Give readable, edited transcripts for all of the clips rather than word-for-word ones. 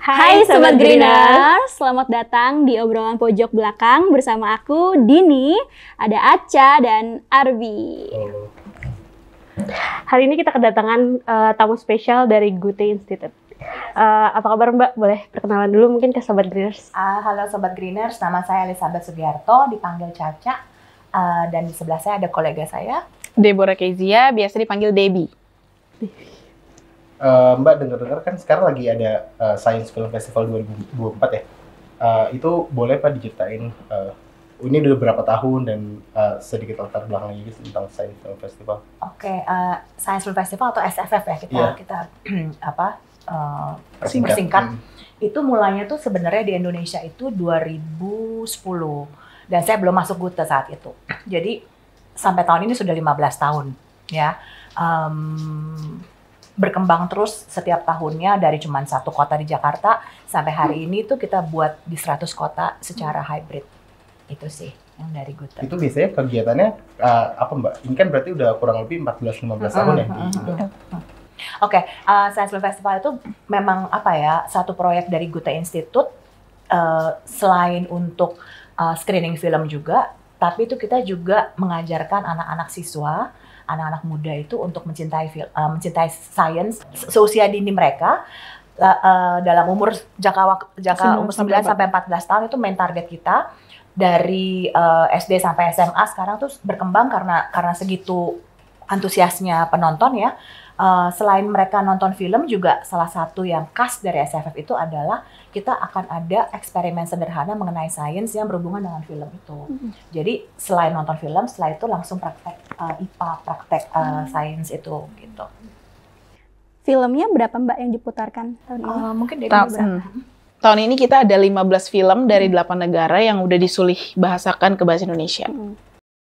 Hai Sobat Greeners, selamat datang di obrolan pojok belakang bersama aku Dini, ada Aca dan Arbi. Hari ini kita kedatangan tamu spesial dari Goethe Institute. Apa kabar Mbak? Boleh perkenalan dulu mungkin ke Sobat Greeners. Halo Sobat Greeners, nama saya Elizabeth Sugiarto, dipanggil Caca. Dan di sebelah saya ada kolega saya, Deborah Kezia, biasa dipanggil Debbie. Mbak dengar-dengar kan sekarang lagi ada Science Film Festival 2024 ya. Itu boleh Pak diceritain ini udah berapa tahun dan sedikit latar belakangnya gitu tentang Science Film Festival. Oke, Science Film Festival atau SFF ya kita persingkat. Itu mulanya tuh sebenarnya di Indonesia itu 2010 dan saya belum masuk Goethe saat itu. Jadi sampai tahun ini sudah 15 tahun ya. Berkembang terus setiap tahunnya dari cuman satu kota di Jakarta sampai hari ini tuh kita buat di 100 kota secara hybrid. Itu sih yang dari Goethe. Itu biasanya kegiatannya apa Mbak? Ini kan berarti udah kurang lebih 14-15 tahun ya di Oke, Science Film Festival itu memang satu proyek dari Goethe Institute, selain untuk screening film juga, tapi itu kita juga mengajarkan anak-anak siswa, anak-anak muda itu untuk mencintai science seusia dini mereka dalam umur jangka umur 9 sampai 14 tahun. Itu main target kita dari SD sampai SMA. Sekarang tuh berkembang karena segitu antusiasnya penonton ya. Selain mereka nonton film, juga salah satu yang khas dari SFF itu adalah kita akan ada eksperimen sederhana mengenai sains yang berhubungan dengan film itu. Jadi selain nonton film, setelah itu langsung praktek IPA, praktek sains itu gitu. Filmnya berapa Mbak yang diputarkan tahun ini? Mungkin dari berapa? Tahun ini kita ada 15 film dari 8 negara yang udah disulih bahasakan ke bahasa Indonesia.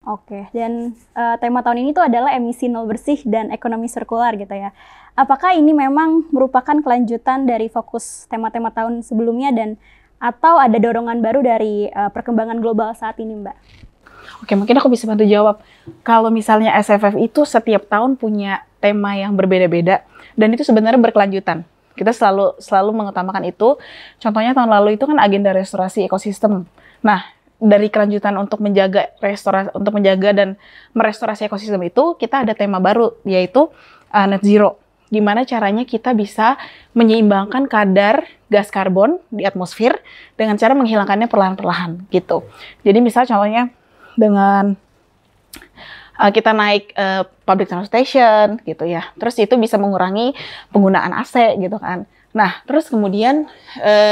Oke, dan tema tahun ini tuh adalah emisi nol bersih dan ekonomi sirkular gitu ya. Apakah ini memang merupakan kelanjutan dari fokus tema-tema tahun sebelumnya dan atau ada dorongan baru dari perkembangan global saat ini, Mbak? Oke, mungkin aku bisa bantu jawab. Kalau misalnya SFF itu setiap tahun punya tema yang berbeda-beda dan itu sebenarnya berkelanjutan. Kita selalu mengutamakan itu. Contohnya tahun lalu itu kan agenda restorasi ekosistem. Nah, dari kelanjutan untuk menjaga dan merestorasi ekosistem itu, kita ada tema baru, yaitu net zero. Gimana caranya kita bisa menyeimbangkan kadar gas karbon di atmosfer dengan cara menghilangkannya perlahan-perlahan gitu. Jadi misal contohnya dengan kita naik public transportation gitu ya, terus itu bisa mengurangi penggunaan AC gitu kan. Nah, terus kemudian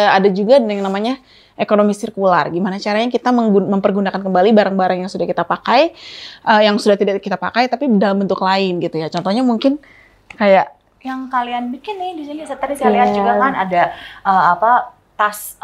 ada juga yang namanya ekonomi sirkular. Gimana caranya kita mempergunakan kembali barang-barang yang sudah kita pakai, yang sudah tidak kita pakai, tapi dalam bentuk lain gitu ya. Contohnya mungkin kayak yang kalian bikin nih di sini. Tadi saya lihat juga kan ada tas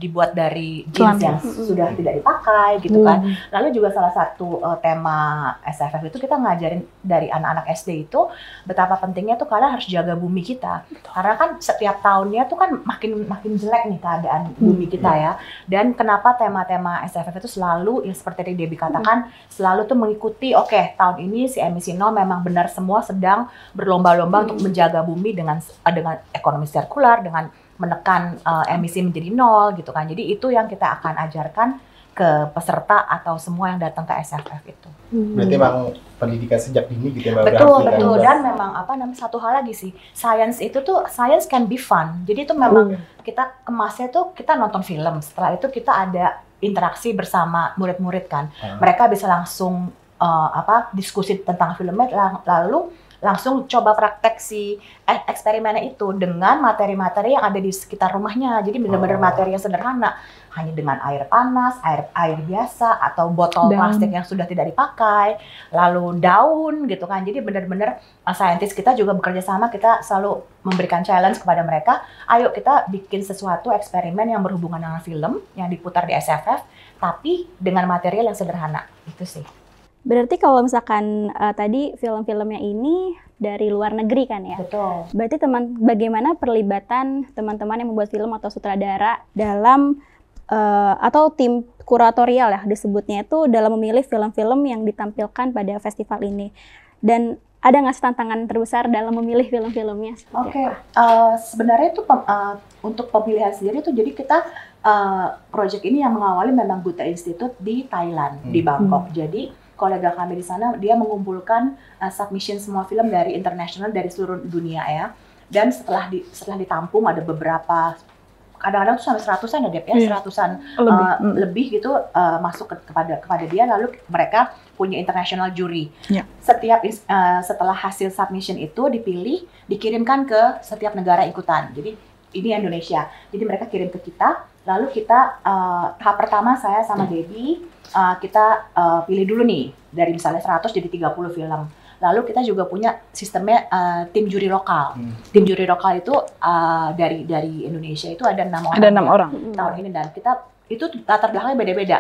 dibuat dari jeans yang sudah tidak dipakai gitu kan. Lalu juga salah satu tema SFF itu kita ngajarin dari anak-anak SD itu betapa pentingnya tuh kalian harus jaga bumi kita. Karena kan setiap tahunnya tuh kan makin jelek nih keadaan bumi kita ya. Dan kenapa tema-tema SFF itu selalu yang seperti yang Debbie katakan selalu tuh mengikuti tahun ini si emisi nol, memang benar semua sedang berlomba-lomba untuk menjaga bumi dengan ekonomi sirkular, dengan menekan emisi menjadi nol gitu kan. Jadi itu yang kita akan ajarkan ke peserta atau semua yang datang ke SFF itu. Berarti memang pendidikan sejak dini gitu ya Mbak? Betul. Dan memang satu hal lagi sih, science can be fun. Jadi itu memang kita kemasnya tuh kita nonton film, setelah itu kita ada interaksi bersama murid-murid kan. Mereka bisa langsung diskusi tentang filmnya, lalu langsung coba praktek si eksperimennya itu dengan materi-materi yang ada di sekitar rumahnya. Jadi benar-benar materi yang sederhana, hanya dengan air panas, air biasa, atau botol plastik yang sudah tidak dipakai, lalu daun gitu kan. Jadi benar-benar saintis kita juga bekerja sama, kita selalu memberikan challenge kepada mereka, ayo kita bikin sesuatu eksperimen yang berhubungan dengan film yang diputar di SFF, tapi dengan material yang sederhana. Itu sih. Berarti kalau misalkan tadi film-filmnya ini dari luar negeri kan ya? Betul. Berarti bagaimana perlibatan teman-teman yang membuat film atau sutradara dalam atau tim kuratorial ya disebutnya itu dalam memilih film-film yang ditampilkan pada festival ini. Dan ada nggak sih tantangan terbesar dalam memilih film-filmnya? Oke, sebenarnya itu untuk pemilihan sendiri tuh jadi kita project ini yang mengawali memang Goethe Institute di Thailand, di Bangkok. Jadi kolega kami di sana dia mengumpulkan submission semua film dari internasional dari seluruh dunia ya. Dan setelah ditampung ada beberapa, kadang-kadang tuh sampai seratusan ya Dep ya, seratusan lebih gitu masuk kepada dia, lalu mereka punya international jury. Setiap setelah hasil submission itu dipilih, dikirimkan ke setiap negara ikutan. Jadi ini Indonesia. Jadi mereka kirim ke kita, lalu kita tahap pertama saya sama Debbie kita pilih dulu nih dari misalnya 100 jadi 30 film. Lalu kita juga punya sistemnya tim juri lokal. Tim juri lokal itu dari Indonesia itu ada 6 orang. Ada 6 orang. Tahun ini, dan kita itu latar belakangnya beda-beda.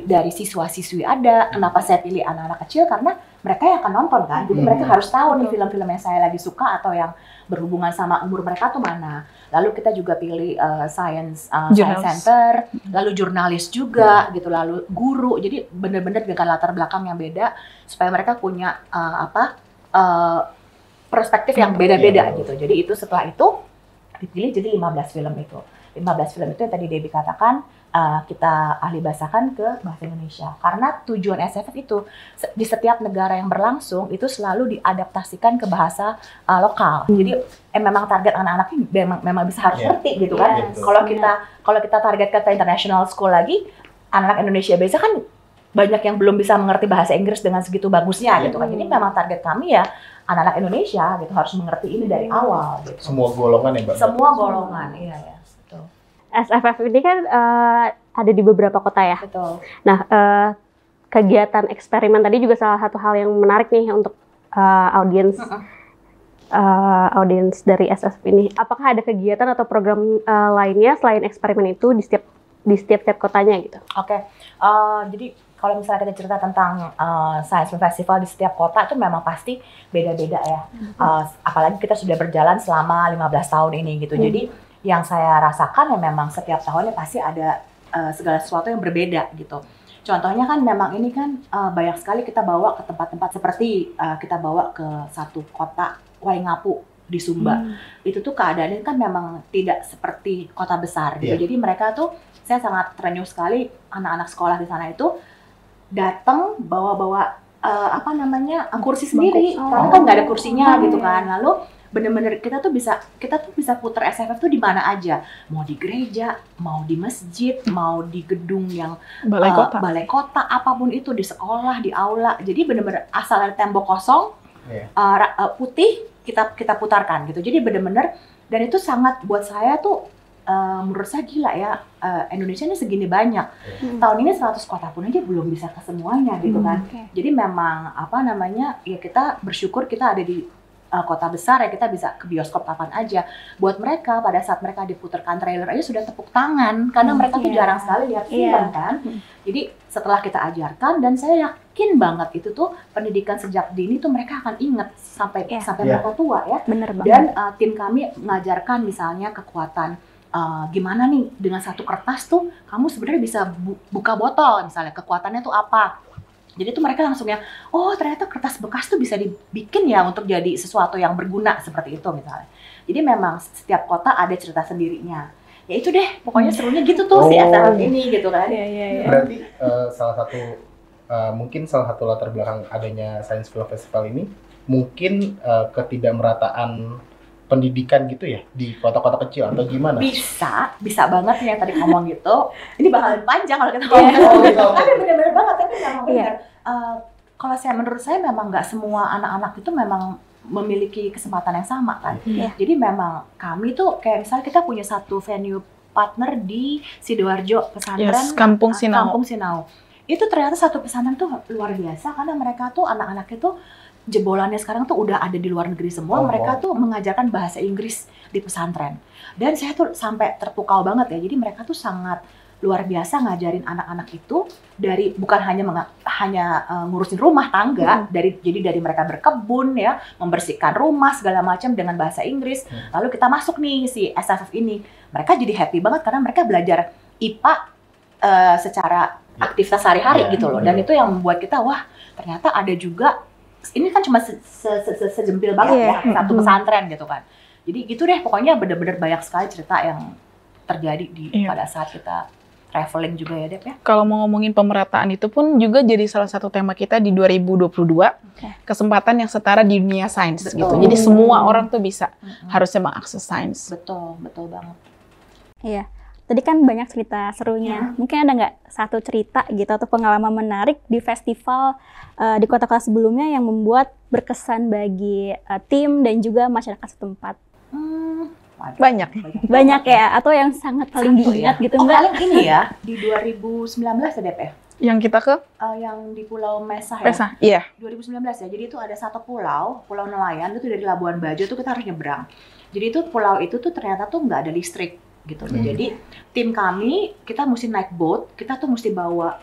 Dari siswa-siswi ada. Kenapa saya pilih anak-anak kecil? Karena mereka yang akan nonton kan. Jadi mereka harus tahu nih film-film yang saya lagi suka atau yang berhubungan sama umur mereka tuh mana. Lalu kita juga pilih science center, lalu jurnalis juga gitu, lalu guru. Jadi benar-benar dengan latar belakang yang beda supaya mereka punya perspektif yang beda-beda gitu. Jadi itu setelah itu dipilih jadi 15 film itu. 15 film itu yang tadi Debbie katakan kita ahli bahasakan ke bahasa Indonesia. Karena tujuan SFF itu di setiap negara yang berlangsung itu selalu diadaptasikan ke bahasa lokal. Jadi memang target anak-anak ini memang bisa harus ngerti gitu kan. Kalau kita target ke international school lagi, anak-anak Indonesia biasa kan banyak yang belum bisa mengerti bahasa Inggris dengan segitu bagusnya gitu kan. Jadi memang target kami ya anak-anak Indonesia gitu harus mengerti ini dari awal gitu. Semua golongan ya Mbak? Semua golongan, iya ya. SFF ini kan ada di beberapa kota ya. Betul. Nah, kegiatan eksperimen tadi juga salah satu hal yang menarik nih untuk audiens dari SFF ini. Apakah ada kegiatan atau program lainnya selain eksperimen itu di setiap kotanya gitu? Oke. Jadi kalau misalnya kita cerita tentang Science Film Festival di setiap kota itu memang pasti beda-beda ya. Apalagi kita sudah berjalan selama 15 tahun ini gitu. Jadi yang saya rasakan ya memang setiap tahunnya pasti ada segala sesuatu yang berbeda gitu. Contohnya kan memang ini kan banyak sekali kita bawa ke tempat-tempat seperti kita bawa ke satu kota Waingapu di Sumba. Itu tuh keadaannya kan memang tidak seperti kota besar gitu. Jadi mereka tuh, saya sangat terenyuh sekali anak-anak sekolah di sana itu datang bawa-bawa kursi sendiri, karena kan nggak ada kursinya gitu kan. Lalu bener-bener kita tuh bisa putar SFF tuh di mana aja, mau di gereja, mau di masjid, mau di gedung yang balai kota, apapun itu, di sekolah, di aula. Jadi bener-bener asal ada tembok kosong putih kita putarkan gitu. Jadi bener-bener, dan itu sangat buat saya tuh menurut saya gila ya, Indonesia ini segini banyak. Tahun ini 100 kota pun aja belum bisa ke semuanya gitu kan. Jadi memang ya kita bersyukur kita ada di kota besar ya, kita bisa ke bioskop kapan aja. Buat mereka pada saat mereka diputarkan trailer aja sudah tepuk tangan karena mereka tuh jarang sekali lihat film kan. Jadi setelah kita ajarkan, dan saya yakin banget itu tuh pendidikan sejak dini tuh mereka akan ingat sampai mereka tua ya. Bener banget. Dan tim kami mengajarkan misalnya kekuatan gimana nih dengan satu kertas tuh kamu sebenarnya bisa buka botol misalnya, kekuatannya tuh apa. Jadi tuh mereka langsung ya, oh ternyata kertas bekas tuh bisa dibikin ya untuk jadi sesuatu yang berguna seperti itu misalnya. Jadi memang setiap kota ada cerita sendirinya. Ya itu deh, pokoknya serunya gitu tuh si SFF ini gitu kan. Berarti mungkin salah satu latar belakang adanya Science Film Festival ini mungkin ketidakmerataan pendidikan gitu ya di kota-kota kecil atau gimana? Bisa banget nih yang tadi ngomong gitu. Ini bakalan panjang kalau kita ngomong. Tapi benar-benar banget, tapi memang benar. Kalau menurut saya memang nggak semua anak-anak itu memang memiliki kesempatan yang sama kan. Jadi memang kami tuh kayak misalnya kita punya satu venue partner di Sidoarjo, pesantren Kampung Sinau. Itu ternyata satu pesantren tuh luar biasa karena mereka tuh anak-anaknya tuh jebolannya sekarang tuh udah ada di luar negeri semua. Mereka tuh mengajarkan bahasa Inggris di pesantren. Dan saya tuh sampai terpukau banget ya. Jadi mereka tuh sangat luar biasa ngajarin anak-anak itu dari bukan hanya ngurusin rumah tangga, jadi dari mereka berkebun ya, membersihkan rumah segala macam dengan bahasa Inggris. Lalu kita masuk nih si SFF ini. Mereka jadi happy banget karena mereka belajar IPA secara aktivitas sehari-hari gitu loh. Dan itu yang membuat kita wah, ternyata ada juga ini kan cuma sejempil banget ya satu pesantren gitu kan. Jadi gitu deh, pokoknya bener-bener banyak sekali cerita yang terjadi pada saat kita traveling juga ya, Dep ya. Kalau mau ngomongin pemerataan itu pun juga jadi salah satu tema kita di 2022, kesempatan yang setara di dunia sains gitu. Jadi semua orang tuh bisa harusnya mengakses sains. Betul banget. Iya. Tadi kan banyak cerita serunya. Mungkin ada nggak satu cerita gitu atau pengalaman menarik di festival di kota-kota sebelumnya yang membuat berkesan bagi tim dan juga masyarakat setempat? Banyak ya, atau yang sangat paling diingat gitu Mbak? Paling ini ya, di 2019 ya Dep ya? Yang kita ke? Yang di Pulau Mesa ya? Mesa, iya. 2019 ya, jadi itu ada satu pulau nelayan, itu dari Labuan Bajo tuh kita harus nyebrang. Jadi itu pulau itu tuh ternyata tuh nggak ada listrik gitu. Jadi tim kami, kita mesti naik boat, kita tuh mesti bawa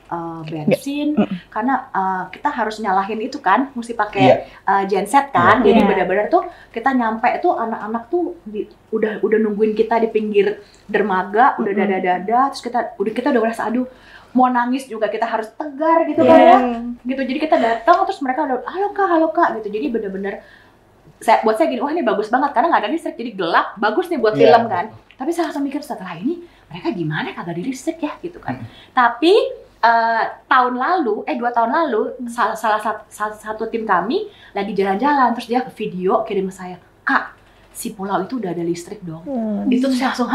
bensin, karena kita harus nyalahin itu kan, mesti pakai genset kan. Jadi benar-benar tuh kita nyampe tuh anak-anak tuh udah nungguin kita di pinggir dermaga, udah dada-dada, terus kita udah merasa aduh mau nangis juga kita harus tegar gitu kan ya. Gitu. Jadi kita datang terus mereka udah halo kak gitu. Jadi benar-benar buat saya gini, wah ini bagus banget karena nggak ada listrik, jadi gelap, bagus nih buat film kan. Tapi saya langsung mikir setelah ini mereka gimana kagak ada listrik ya gitu kan. Tapi 2 tahun lalu salah satu tim kami lagi jalan-jalan, terus dia video kirim ke saya, kak si pulau itu udah ada listrik dong. Itu tuh saya langsung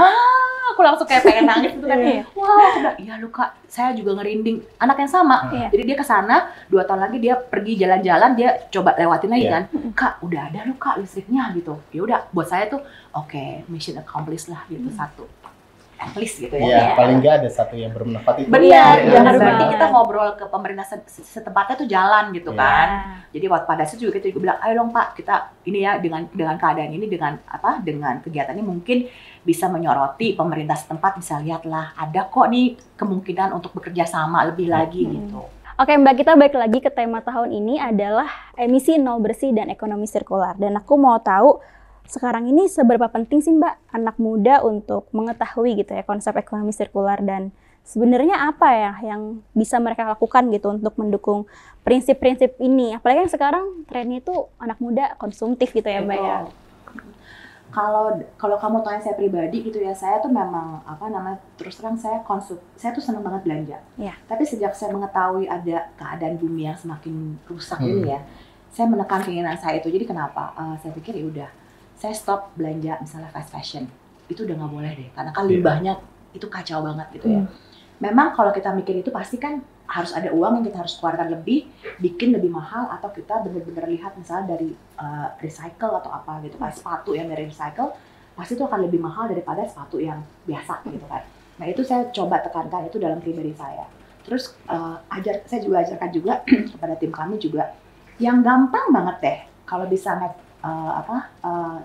aku langsung kayak pengen nangis gitu kan. Wow, iya lu kak, saya juga ngerinding. Anak yang sama. Jadi dia ke sana 2 tahun lagi dia pergi jalan-jalan, dia coba lewatin lagi kan. Kak, udah ada lu kak listriknya gitu. Ya udah, buat saya tuh oke, mission accomplished lah gitu satu. At least gitu ya. Iya, paling nggak ada satu yang bermanfaat itu. Benar, berarti kita ngobrol ke pemerintah setempatnya tuh jalan gitu kan. Jadi pada saat juga kita juga bilang, ayo dong Pak, kita ini ya dengan keadaan ini, dengan kegiatannya mungkin bisa menyoroti pemerintah setempat, bisa lihatlah ada kok nih kemungkinan untuk bekerja sama lebih lagi gitu. Oke Mbak, kita balik lagi ke tema tahun ini adalah emisi nol bersih dan ekonomi sirkular. Dan aku mau tahu sekarang ini seberapa penting sih Mbak anak muda untuk mengetahui gitu ya konsep ekonomi sirkular, dan sebenarnya apa ya yang bisa mereka lakukan gitu untuk mendukung prinsip-prinsip ini, apalagi yang sekarang trennya itu anak muda konsumtif gitu ya Mbak ya. Kalau kamu tanya saya pribadi gitu ya, saya tuh memang terus terang saya tuh senang banget belanja. Tapi sejak saya mengetahui ada keadaan bumi yang semakin rusak ini ya, saya menekan keinginan saya itu. Jadi kenapa? Saya pikir ya udah, saya stop belanja misalnya fast fashion. Itu udah nggak boleh deh, karena kan limbahnya itu kacau banget gitu ya. Memang kalau kita mikir itu pasti kan harus ada uang yang kita harus keluarkan lebih, bikin lebih mahal, atau kita benar-benar lihat misalnya dari recycle atau apa gitu kan, sepatu yang dari recycle pasti itu akan lebih mahal daripada sepatu yang biasa gitu kan. Nah itu saya coba tekankan itu dalam pribadi saya. Terus saya juga ajarkan juga kepada tim kami juga yang gampang banget deh kalau bisa naik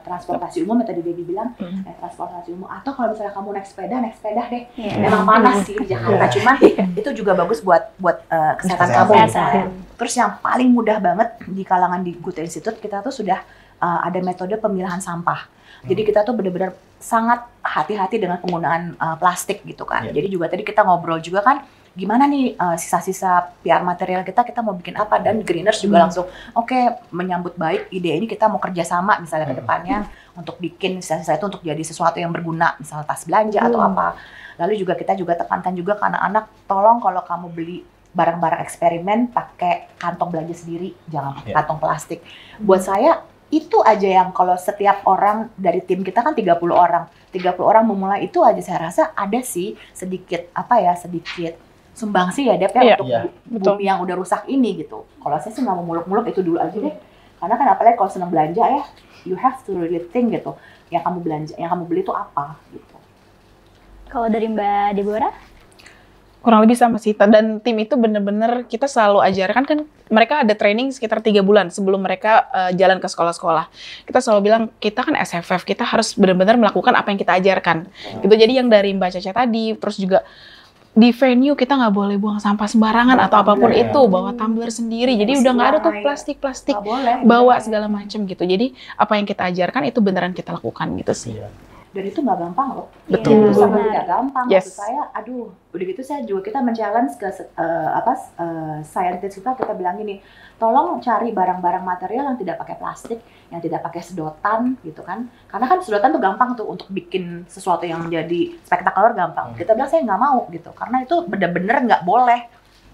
transportasi umum, yang tadi Baby bilang transportasi umum, atau kalau misalnya kamu naik sepeda deh. Memang panas sih di Jakarta, cuman itu juga bagus buat kesehatan kamu misalnya. Terus yang paling mudah banget di kalangan di Goethe Institute, kita tuh sudah ada metode pemilahan sampah. Jadi kita tuh benar-benar sangat hati-hati dengan penggunaan plastik gitu kan. Jadi juga tadi kita ngobrol juga kan, gimana nih sisa-sisa PR material kita mau bikin apa, dan Greeners juga langsung menyambut baik ide ini, kita mau kerjasama misalnya ke depannya untuk bikin sisa-sisa itu untuk jadi sesuatu yang berguna, misalnya tas belanja atau apa. Lalu juga kita juga tekankan juga ke anak-anak, tolong kalau kamu beli barang-barang eksperimen pakai kantong belanja sendiri, jangan pakai kantong plastik. Buat saya itu aja yang kalau setiap orang dari tim kita kan 30 orang memulai itu aja, saya rasa ada sih sedikit sumbangsi ya Dep ya untuk bumi yang udah rusak ini gitu. Kalau saya sih nggak mau muluk-muluk, itu dulu aja deh. Karena kan apalagi kalau senang belanja ya, you have to really think gitu. Yang kamu beli itu apa gitu. Kalau dari Mbak Deborah? Kurang lebih sama sih. Dan tim itu bener-bener kita selalu ajarkan kan, mereka ada training sekitar 3 bulan sebelum mereka jalan ke sekolah-sekolah. Kita selalu bilang, kita kan SFF, kita harus benar-benar melakukan apa yang kita ajarkan. Gitu. Jadi yang dari Mbak Caca tadi, terus juga di venue kita nggak boleh buang sampah sembarangan atau apapun itu, bawa tumbler sendiri. Jadi udah nggak ada tuh plastik bawa segala macam gitu. Jadi apa yang kita ajarkan itu beneran kita lakukan gitu sih. Dan itu nggak gampang loh. Betul. Itu sangat Benar. tidak gampang. Yes. Maksud saya, aduh, udah gitu saya juga kita men-challenge ke scientist kita bilang gini, tolong cari barang-barang material yang tidak pakai plastik, yang tidak pakai sedotan gitu kan. Karena kan sedotan tuh gampang tuh untuk bikin sesuatu yang menjadi spektakuler gampang. Kita bilang saya nggak mau gitu, karena itu bener-bener nggak boleh.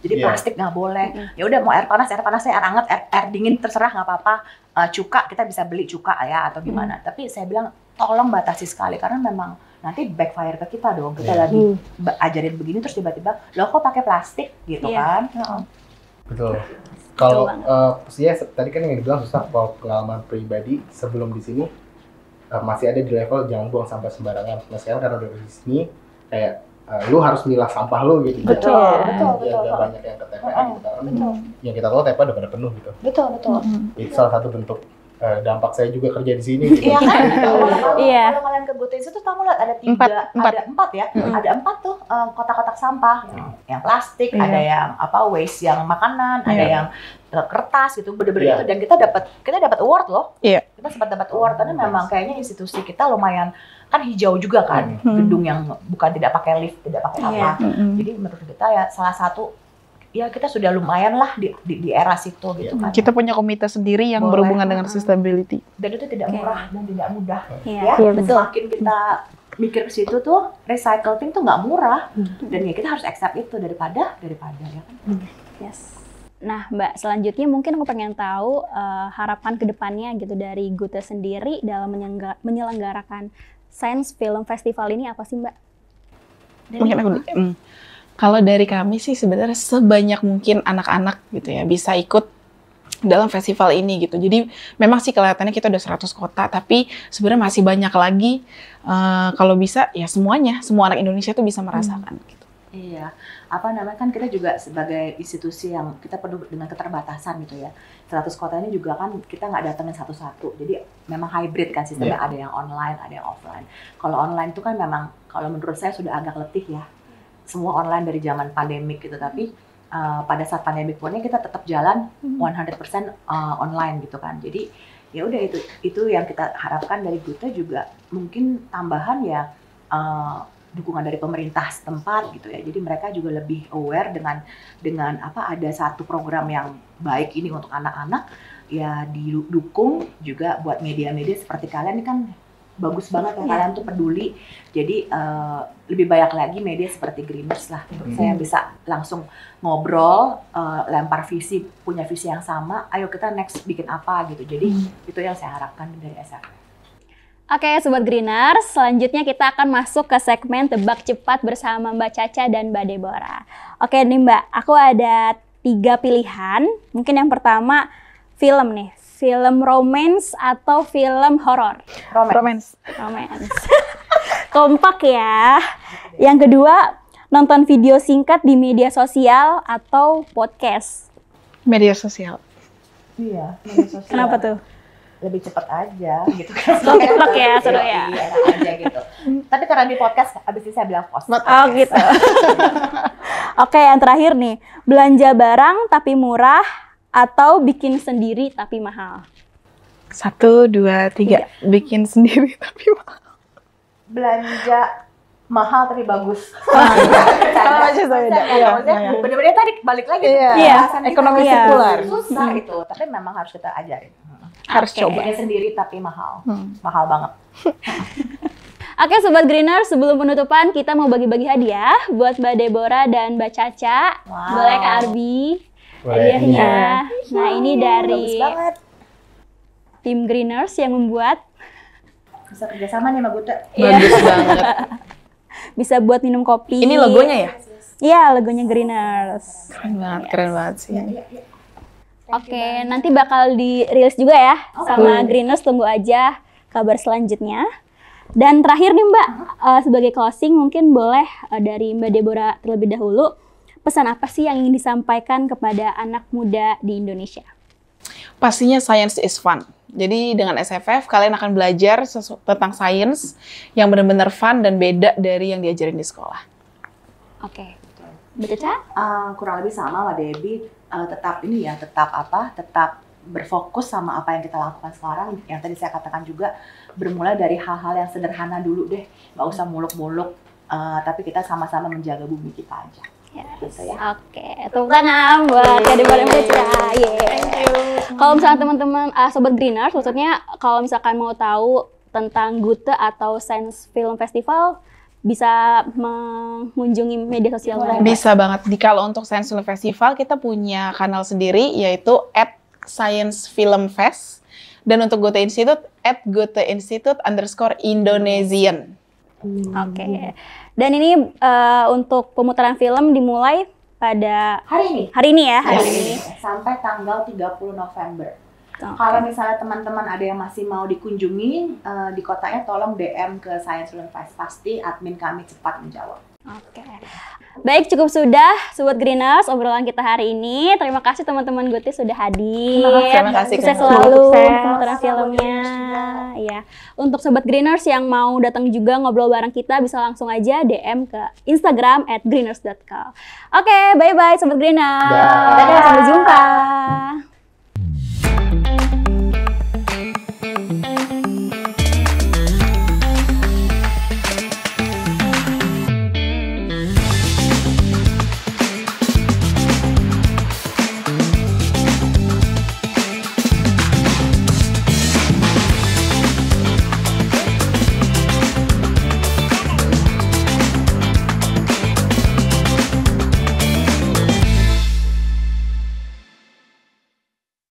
Jadi Iya. plastik nggak boleh. Ya udah mau air panas, air hangat, air dingin terserah nggak apa-apa. Cuka kita bisa beli cuka ya atau gimana. Tapi saya bilang tolong batasi sekali karena memang nanti backfire ke kita dong. Kita lagi ajarin begini terus tiba-tiba lo kok pakai plastik gitu Iya. kan. Betul. Kalau banget. ya tadi kan yang dibilang susah, kalau pengalaman pribadi sebelum di sini masih ada di level jangan buang sampah sembarangan. Nah sekarang karena udah di sini kayak lu harus milah sampah lu gitu. Betul, Jadi, betul, biar betul. nggak banyak yang ke TPA gitu kan. Betul. Yang kita tahu TPA udah pada penuh gitu. Betul, betul. Itu salah satu bentuk dampak saya juga kerja di sini gitu. Iya kan? Iya. Kalau kalian ke Good Institute kamu lihat ada Empat. ada empat ya. Ada 4 tuh kotak-kotak sampah yang plastik, Iya. ada yang waste yang makanan, ada Iya. yang kertas gitu, bener-bener Iya. itu dan kita dapat award loh. Iya. Kita sempat dapat award karena memang kayaknya institusi kita lumayan kan hijau juga kan, gedung yang bukan tidak pakai lift, tidak pakai Iya. apa. Jadi menurut kita ya salah satu ya kita sudah lumayan lah di era situ gitu kan. Kita punya komite sendiri yang Boleh. berhubungan dengan sustainability. Dan itu tidak murah dan tidak mudah. Iya, Ya, Iya, betul. semakin kita mikir ke situ tuh recycling tuh nggak murah dan ya kita harus accept itu daripada ya kan. Yes. Nah, Mbak, selanjutnya mungkin aku pengen tahu harapan kedepannya gitu dari Gute sendiri dalam menyelenggarakan Science Film Festival ini apa sih, Mbak? Mungkin aku kalau dari kami sih sebenarnya sebanyak mungkin anak-anak gitu ya bisa ikut dalam festival ini gitu. Jadi memang sih kelihatannya kita udah 100 kota, tapi sebenarnya masih banyak lagi. Kalau bisa ya semuanya, semua anak Indonesia tuh bisa merasakan gitu. Iya, apa namanya kan kita juga sebagai institusi yang kita penuh dengan keterbatasan gitu ya. 100 kota ini juga kan kita nggak datengin satu-satu. Jadi memang hybrid kan sistemnya, ada yang online, ada yang offline. Kalau online itu kan memang kalau menurut saya sudah agak letih ya. Semua online dari zaman pandemik gitu, tapi pada saat pandemik pun kita tetap jalan 100% online gitu kan. Jadi ya udah itu yang kita harapkan dari Gute juga mungkin tambahan ya dukungan dari pemerintah setempat gitu ya. Jadi mereka juga lebih aware dengan ada satu program yang baik ini untuk anak-anak ya didukung juga buat media-media seperti kalian ini kan bagus banget ya, kalian tuh peduli. Jadi lebih banyak lagi media seperti Greeners lah. Saya bisa langsung ngobrol, lempar visi, punya visi yang sama. Ayo kita next bikin apa gitu. Jadi itu yang saya harapkan dari SF. Oke, Sobat Greeners, selanjutnya kita akan masuk ke segmen Tebak Cepat bersama Mbak Caca dan Mbak Deborah. Oke nih Mbak, aku ada 3 pilihan. Mungkin yang pertama film nih, film romance atau film horor? Romance. Romance. Kompak ya. Yang kedua, nonton video singkat di media sosial atau podcast? Media sosial. Iya, media sosial. Kenapa tuh? Lebih cepat aja gitu kan. Ceplok ya, seru ya. Iya, enak aja gitu. Tapi karena di podcast abis ini saya bilang post. Oh gitu. Oke, yang terakhir nih, belanja barang tapi murah atau bikin sendiri tapi mahal? 1, 2, 3. Bikin sendiri tapi mahal. Belanja mahal tapi bagus. Sama aja saya beda. Iya, iya. Bener-bener tadi balik lagi. Iya, Bahasan kita ekonomi iya. sirkular. Susah itu, tapi memang harus kita ajarin. Harus Oke. coba. Bikin sendiri tapi mahal. Mahal banget. Oke Sobat Greeners, sebelum penutupan kita mau bagi-bagi hadiah buat Mbak Deborah dan Mbak Caca. Wow. Boleh Kak Arbi? Boleh. Hadiahnya. Nah ini dari Bagus banget. tim Greeners yang membuat. Bisa kerjasama nih sama Gute. Bagus banget. Bisa buat minum kopi. Ini logonya ya? Iya, logonya Greeners. Keren banget sih. Oke, nanti bakal dirilis juga ya sama Greeners, tunggu aja kabar selanjutnya. Dan terakhir nih Mbak, sebagai closing mungkin boleh dari Mbak Deborah terlebih dahulu, pesan apa sih yang ingin disampaikan kepada anak muda di Indonesia? Pastinya science is fun. Jadi dengan SFF kalian akan belajar tentang sains yang benar-benar fun dan beda dari yang diajarin di sekolah. Oke, Mbak Caca? Kurang lebih sama Mbak Debbie, tetap berfokus sama apa yang kita lakukan sekarang. Yang tadi saya katakan juga bermula dari hal-hal yang sederhana dulu deh, nggak usah muluk-muluk, tapi kita sama-sama menjaga bumi kita aja. Gitu ya. Oke, tepuk tangan buat Kadek Balem Putra. Kalau misalnya teman-teman Sobat Greeners, maksudnya kalau misalkan mau tahu tentang Gute atau Science Film Festival, bisa mengunjungi media sosial mereka? Bisa banget. Kalau untuk Science Film Festival, kita punya kanal sendiri, yaitu @sciencefilmfest. Dan untuk Goethe Institute, @goetheinstitute_Indonesian. Oke. Dan ini untuk pemutaran film dimulai pada Hari ini ya, hari ini. sampai tanggal 30 November. Oke. Kalau misalnya teman-teman ada yang masih mau dikunjungi di kotanya, tolong DM ke Science Film Fest, pasti admin kami cepat menjawab. Oke. Baik, cukup sudah Sobat Greeners obrolan kita hari ini. Terima kasih teman-teman Goethe sudah hadir. Terima kasih. Sukses Kak. selalu Sukses. pemutaran filmnya. Ya. Untuk Sobat Greeners yang mau datang juga ngobrol bareng kita, bisa langsung aja DM ke Instagram @greeners.co. Oke, bye-bye Sobat Greeners. Dah. Sampai jumpa.